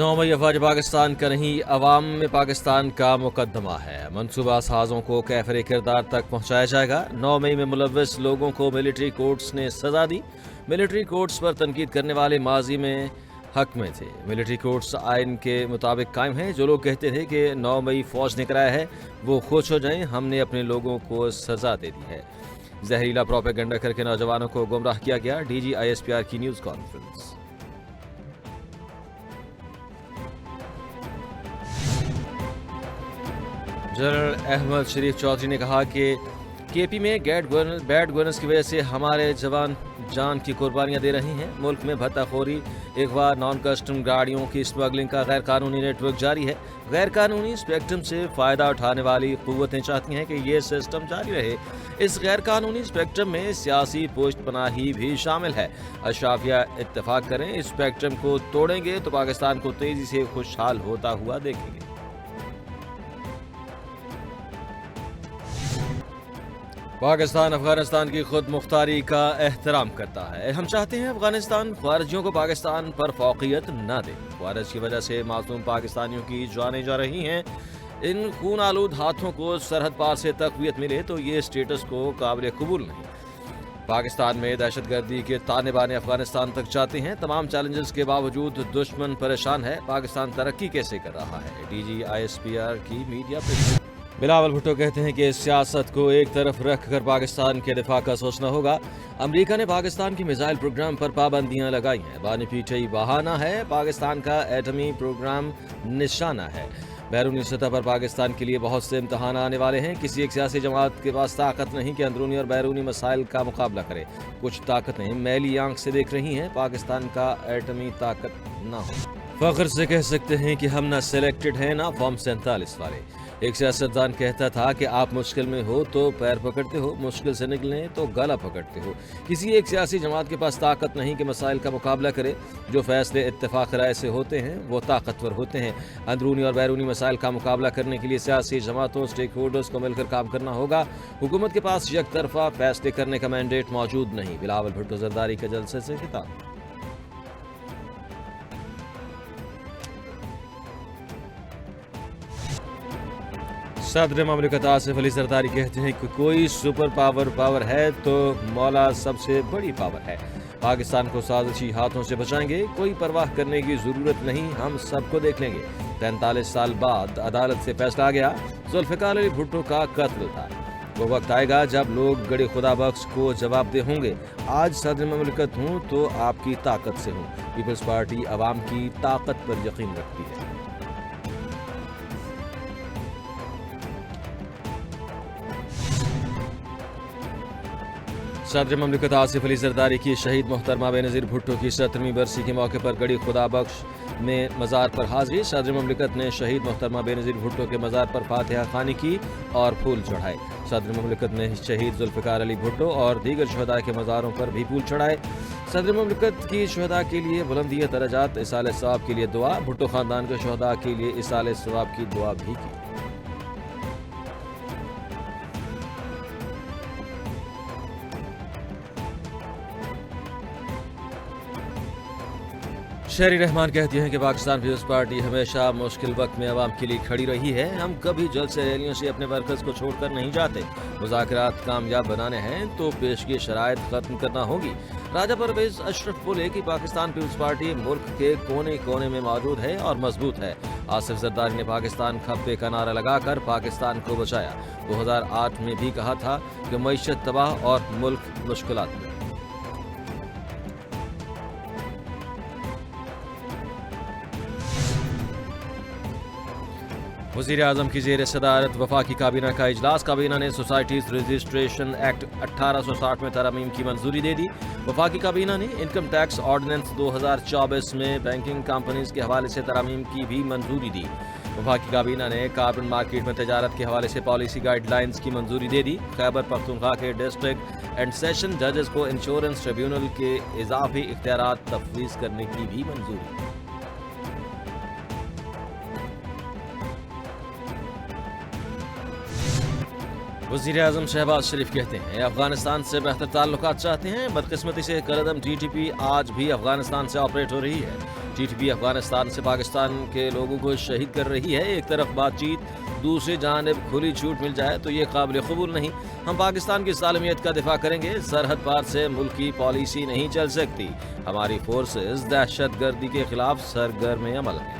9 मई अफवाज पाकिस्तान का नहीं, अवाम में पाकिस्तान का मुकदमा है। मनसूबा साजों को कैफरे किरदार तक पहुंचाया जाएगा। 9 मई में मुलव्वस लोगों को मिलिट्री कोर्ट्स ने सजा दी। मिलिट्री कोर्ट्स पर तनकीद करने वाले माजी में हक में थे। मिलिट्री कोर्ट्स आइन के मुताबिक कायम हैं। जो लोग कहते थे कि 9 मई फौज ने कराया है, वो खुश हो जाएं, हमने अपने लोगों को सजा दे दी है। जहरीला प्रोपेगेंडा करके नौजवानों को गुमराह किया गया। DG ISPR की न्यूज़ कॉन्फ्रेंस। जनरल अहमद शरीफ चौधरी ने कहा कि KP में बैड गवर्नेंस की वजह से हमारे जवान जान की कुर्बानियां दे रहे हैं। मुल्क में भत्ताखोरी, अगवा, नॉन कस्टम गाड़ियों की स्मगलिंग का गैर कानूनी नेटवर्क जारी है। गैर कानूनी स्पेक्ट्रम से फ़ायदा उठाने वाली क़ुव्वतें चाहती हैं कि ये सिस्टम जारी रहे। इस गैर कानूनी स्पेक्ट्रम में सियासी पुष्टपनाही भी शामिल है। अशराफिया इत्तेफाक करें, इस स्पेक्ट्रम को तोड़ेंगे तो पाकिस्तान को तेज़ी से खुशहाल होता हुआ देखेंगे। पाकिस्तान अफगानिस्तान की खुद मुख्तारी का एहतराम करता है। हम चाहते हैं अफगानिस्तान ख़ारिजियों को पाकिस्तान पर फौक़ियत न दे। ख़ारिज की वजह से मासूम पाकिस्तानियों की जानें जा रही हैं। इन खून आलूद हाथों को सरहद पार से तक़वियत मिले तो ये स्टेटस को काबिल कबूल नहीं। पाकिस्तान में दहशतगर्दी के ताने बाने अफगानिस्तान तक जाते हैं। तमाम चैलेंजेस के बावजूद दुश्मन परेशान है। पाकिस्तान तरक्की कैसे कर रहा है? DG ISPR की मीडिया पे बिलावल भुट्टो कहते हैं कि सियासत को एक तरफ रख कर पाकिस्तान के दिफा का सोचना होगा। अमेरिका ने पाकिस्तान की मिसाइल प्रोग्राम पर पाबंदियां लगाई हैं। बानी पीठई बहाना है। पाकिस्तान का एटमी प्रोग्राम निशाना है। बैरूनी सतह पर पाकिस्तान के लिए बहुत से इम्तहान आने वाले हैं। किसी एक सियासी जमात के पास ताकत नहीं कि अंदरूनी और बैरूनी मसाइल का मुकाबला करे। कुछ ताकतें मैली आंख से देख रही हैं। पाकिस्तान का एटमी ताकत न हो। फख्र से कह सकते हैं कि हम ना सिलेक्टेड हैं ना फॉर्म 47 वाले। एक सियासतदान कहता था कि आप मुश्किल में हो तो पैर पकड़ते हो, मुश्किल से निकलें तो गला पकड़ते हो। किसी एक सियासी जमात के पास ताकत नहीं कि मसाइल का मुकाबला करे। जो फैसले इत्तेफाक राय से होते हैं वो ताकतवर होते हैं। अंदरूनी और बैरूनी मसाइल का मुकाबला करने के लिए सियासी जमातों, स्टेक होल्डर्स को मिलकर काम करना होगा। हुकूमत के पास एक तरफा फैसले करने का मैंडेट मौजूद नहीं। बिलावल भुट्टो जरदारी के जलसे से खिताब। सदर ममलिकत आसिफ अली जरदारी कहते हैं कि कोई सुपर पावर है तो मौला सबसे बड़ी पावर है। पाकिस्तान को साजिशी हाथों से बचाएंगे। कोई परवाह करने की जरूरत नहीं, हम सबको देख लेंगे। 43 साल बाद अदालत से फैसला आ गया। जुल्फ़िकार अली भुट्टो का कत्ल था। वो वक्त आएगा जब लोग गड़े खुदा बख्श को जवाबदेह होंगे। आज सदर ममलिकत हूँ तो आपकी ताकत से हूँ। पीपल्स पार्टी अवाम की ताकत पर यकीन रखती है। सदर ममलिकत आसिफ अली जरदारी की शहीद मोहतरमा बेनज़ीर भुट्टो की 17वीं बरसी के मौके पर गड़ी खुदा बख्श में मज़ार पर हाजिरी। सदर ममलिकत ने शहीद मोहतरमा बेनज़ीर भुट्टो के मज़ार पर फातिहा खानी की और फूल चढ़ाए। सदर ममलिकत ने शहीद जुल्फ़िकार अली भुट्टो और दीगर शहदा के मज़ारों पर भी फूल चढ़ाए। सदर ममलिकत की शहदा के लिए बुलंदी दरजात, इसाले सवाब के लिए दुआ। भुट्टो ख़ानदान के शहदा के लिए इसाले सवाब की दुआ भी की। शहरी रहमान कहती हैं कि पाकिस्तान पीपल्स पार्टी हमेशा मुश्किल वक्त में आवाम के लिए खड़ी रही है। हम कभी जलसे रैलियों से अपने वर्कर्स को छोड़कर नहीं जाते। मुज़ाकरात कामयाब बनाने हैं तो पेशगी शराइत ख़त्म करना होगी। राजा परवेज़ अशरफ बोले कि पाकिस्तान पीपल्स पार्टी मुल्क के कोने कोने में मौजूद है और मजबूत है। आसिफ जरदारी ने पाकिस्तान खप्पे का नारा लगाकर पाकिस्तान को बचाया। 2008 में भी कहा था कि मईशत तबाह और मुल्क मुश्किलात में। वज़ीर आज़म की ज़ेर सदारत वफाकी काबीना का इजलास। काबीना ने सोसाइटीज़ रजिस्ट्रेशन एक्ट 1860 में तरमीम की मंजूरी दे दी। वफाकी काबीना ने इनकम टैक्स ऑर्डिनेंस 2024 में बैंकिंग कंपनीज के हवाले से तरमीम की भी मंजूरी दी। वफाकी काबीना ने कार्बन मार्केट में तजारत के हवाले से पॉलिसी गाइडलाइंस की मंजूरी दे दी। खैबर पख्तूनख्वा के डिस्ट्रिक्ट एंड सेशन जजेस को इंश्योरेंस ट्रिब्यूनल के इजाफी इख्तियारात तफवीज़ करने की भी मंजूरी। वज़ीर आज़म शहबाज शरीफ कहते हैं अफगानिस्तान से बेहतर ताल्लुकात चाहते हैं। बदकिस्मती से कलदम TTP आज भी अफगानिस्तान से ऑपरेट हो रही है। ٹی ٹی پی افغانستان سے پاکستان کے لوگوں کو شہید کر رہی ہے. ایک طرف بات چیت, دوسری جانب کھلی چھوٹ مل جائے تو یہ قابل قبول نہیں. ہم پاکستان کی سالمیت کا دفاع کریں گے. سرحد پار سے ملک کی پالیسی نہیں چل سکتی. ہماری فورسز دہشت گردی کے خلاف سرگرم عمل ہیں.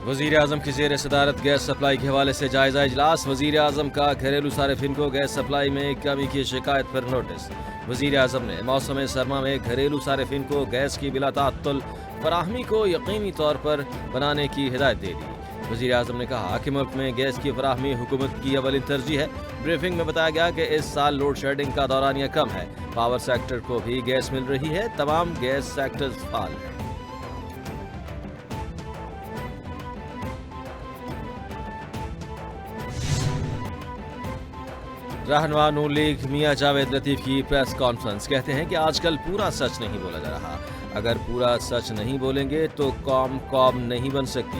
وزیر اعظم کی زیر صدارت گیس سپلائی کے حوالے سے جائزہ اجلاس. وزیر اعظم کا گھریلو صارفین کو گیس سپلائی میں کمی کی شکایت پر نوٹس. وزیر اعظم نے موسم سرما میں گھریلو صارفین کو گیس کی بلا تعطل فراہمی کو یقینی طور پر بنانے کی ہدایت دے دی. وزیر اعظم نے کہا کہ ملک میں گیس کی فراہمی حکومت کی اولین ترجیح ہے. بریفنگ میں بتایا گیا کہ اس سال لوڈ شیڈنگ کا دورانیہ کم ہے. پاور سیکٹر کو بھی گیس مل رہی ہے. تمام گیس سیکٹرز فعال ہیں. رہنما نون لیگ میاں جاوید لطیف کی پریس کانفرنس. کہتے ہیں کہ آج کل پورا سچ نہیں بولا جا رہا. اگر پورا سچ نہیں بولیں گے تو قوم نہیں بن سکتی.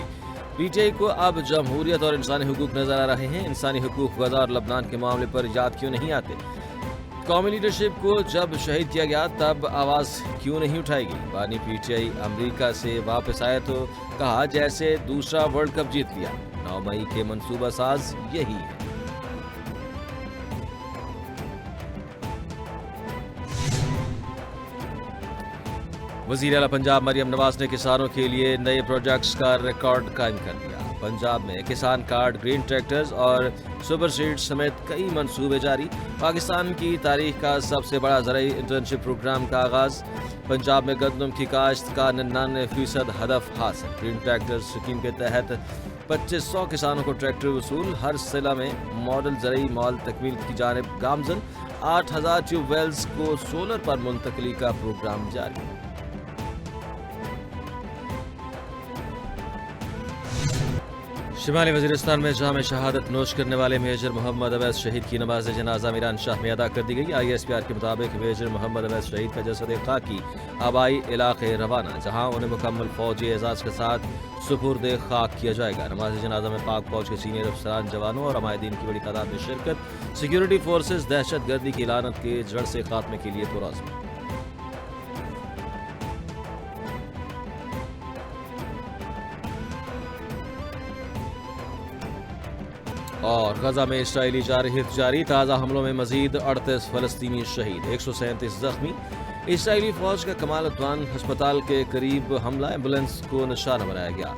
پی ٹی آئی کو اب جمہوریت اور انسانی حقوق نظر آ رہے ہیں. انسانی حقوق غزہ اور لبنان کے معاملے پر یاد کیوں نہیں آتے؟ قومی لیڈرشپ کو جب شہید کیا گیا تب آواز کیوں نہیں اٹھائے گی؟ بانی پی ٹی آئی امریکہ سے واپس آئے تو کہا جیسے دوسرا ورلڈ کپ جیت لیا. 9 مئی کے منصوبہ ساز یہی ہے. وزیر اعلیٰ پنجاب مریم نواز نے کسانوں کے لیے نئے پروجیکٹس کا ریکارڈ قائم کر دیا. پنجاب میں کسان کارڈ, گرین ٹریکٹرز اور سپر سیڈز سمیت کئی منصوبے جاری. پاکستان کی تاریخ کا سب سے بڑا زرعی انٹرنشپ پروگرام کا آغاز. پنجاب میں گندم کی کاشت کا 99% ہدف حاصل. گرین ٹریکٹرز اسکیم کے تحت 2500 کسانوں کو ٹریکٹر وصول. ہر ضلع میں ماڈل زرعی مال تکمیل کی جانب گامزن. 8000 ٹیوب ویلز کو سولر پر منتقلی کا پروگرام جاری. شمالی وزیرستان میں جام شہادت نوش کرنے والے میجر محمد اویس شہید کی نماز جنازہ میران شاہ میں ادا کر دی گئی. آئی ایس پی آر کے مطابق میجر محمد اویس شہید کا جسد خاکی آبائی علاقے روانہ, جہاں انہیں مکمل فوجی اعزاز کے ساتھ سپرد خاک کیا جائے گا. نماز جنازہ میں پاک فوج کے سینئر افسران, جوانوں اور عمائدین کی بڑی تعداد میں شرکت. سیکیورٹی فورسز دہشت گردی کی لعنت کے جڑ سے خاتمے کے لیے پرعزم. اور غزہ میں اسرائیلی جارحیت جاری. تازہ حملوں میں مزید 38 فلسطینی شہید, 137 زخمی. اسرائیلی فوج کا کمال عدوان ہسپتال کے قریب حملہ, ایمبولینس کو نشانہ بنایا گیا.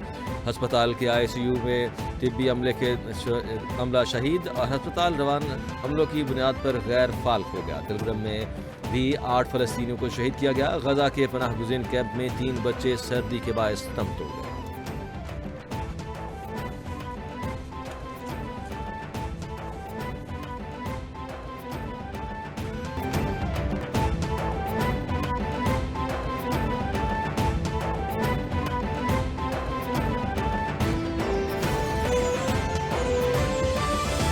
ہسپتال کے آئی سی یو میں طبی عملہ شہید اور ہسپتال روان حملوں کی بنیاد پر غیر فعال ہو گیا. دلگرم میں بھی 8 فلسطینیوں کو شہید کیا گیا. غزہ کے پناہ گزین کیمپ میں 3 بچے سردی کے باعث دم توڑ گئے.